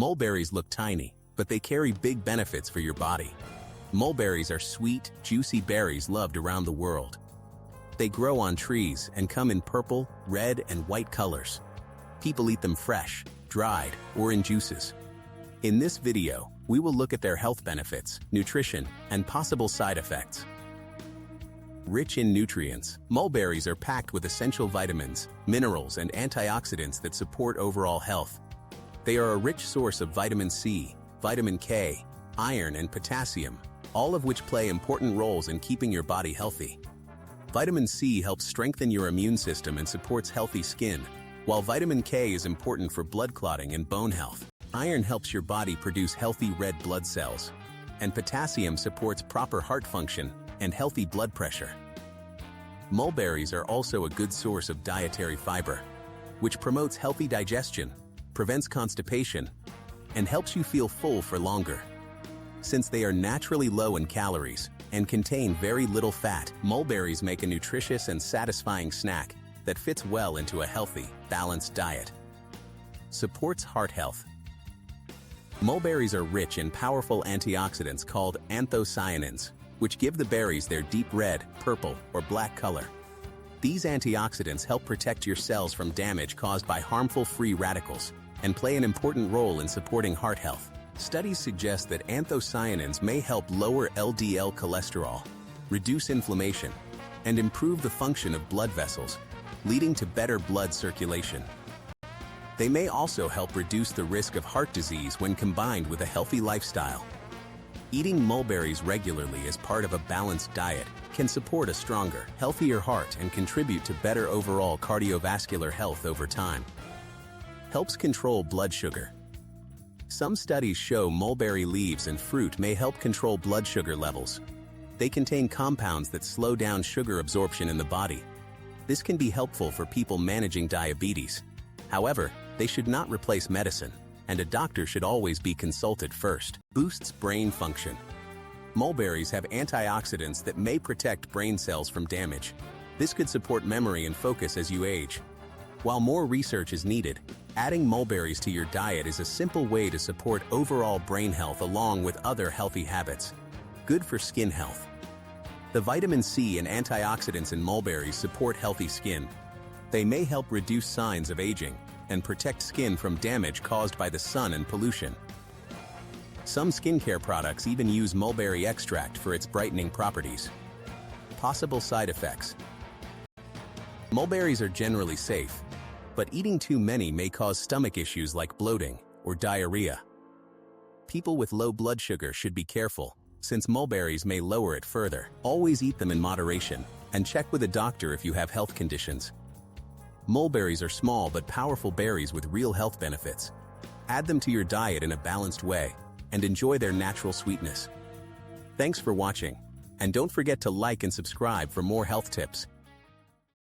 Mulberries look tiny, but they carry big benefits for your body. Mulberries are sweet, juicy berries loved around the world. They grow on trees and come in purple, red, and white colors. People eat them fresh, dried, or in juices. In this video, we will look at their health benefits, nutrition, and possible side effects. Rich in nutrients, mulberries are packed with essential vitamins, minerals, and antioxidants that support overall health. They are a rich source of vitamin C, vitamin K, iron, and potassium, all of which play important roles in keeping your body healthy. Vitamin C helps strengthen your immune system and supports healthy skin, while vitamin K is important for blood clotting and bone health. Iron helps your body produce healthy red blood cells, and potassium supports proper heart function and healthy blood pressure. Mulberries are also a good source of dietary fiber, which promotes healthy digestion, prevents constipation, and helps you feel full for longer. Since they are naturally low in calories and contain very little fat, mulberries make a nutritious and satisfying snack that fits well into a healthy, balanced diet. Supports heart health. Mulberries are rich in powerful antioxidants called anthocyanins, which give the berries their deep red, purple, or black color. These antioxidants help protect your cells from damage caused by harmful free radicals and play an important role in supporting heart health. Studies suggest that anthocyanins may help lower LDL cholesterol, reduce inflammation, and improve the function of blood vessels, leading to better blood circulation. They may also help reduce the risk of heart disease when combined with a healthy lifestyle. Eating mulberries regularly as part of a balanced diet can support a stronger, healthier heart and contribute to better overall cardiovascular health over time. Helps control blood sugar. Some studies show mulberry leaves and fruit may help control blood sugar levels. They contain compounds that slow down sugar absorption in the body. This can be helpful for people managing diabetes. However, they should not replace medicine, and a doctor should always be consulted first. Boosts brain function. Mulberries have antioxidants that may protect brain cells from damage. This could support memory and focus as you age. While more research is needed, adding mulberries to your diet is a simple way to support overall brain health along with other healthy habits. Good for skin health. The vitamin C and antioxidants in mulberries support healthy skin. They may help reduce signs of aging and protect skin from damage caused by the sun and pollution. Some skincare products even use mulberry extract for its brightening properties. Possible side effects. Mulberries are generally safe, but eating too many may cause stomach issues like bloating or diarrhea. People with low blood sugar should be careful, since mulberries may lower it further. Always eat them in moderation, and check with a doctor if you have health conditions. Mulberries are small but powerful berries with real health benefits. Add them to your diet in a balanced way, and enjoy their natural sweetness. Thanks for watching, and don't forget to like and subscribe for more health tips.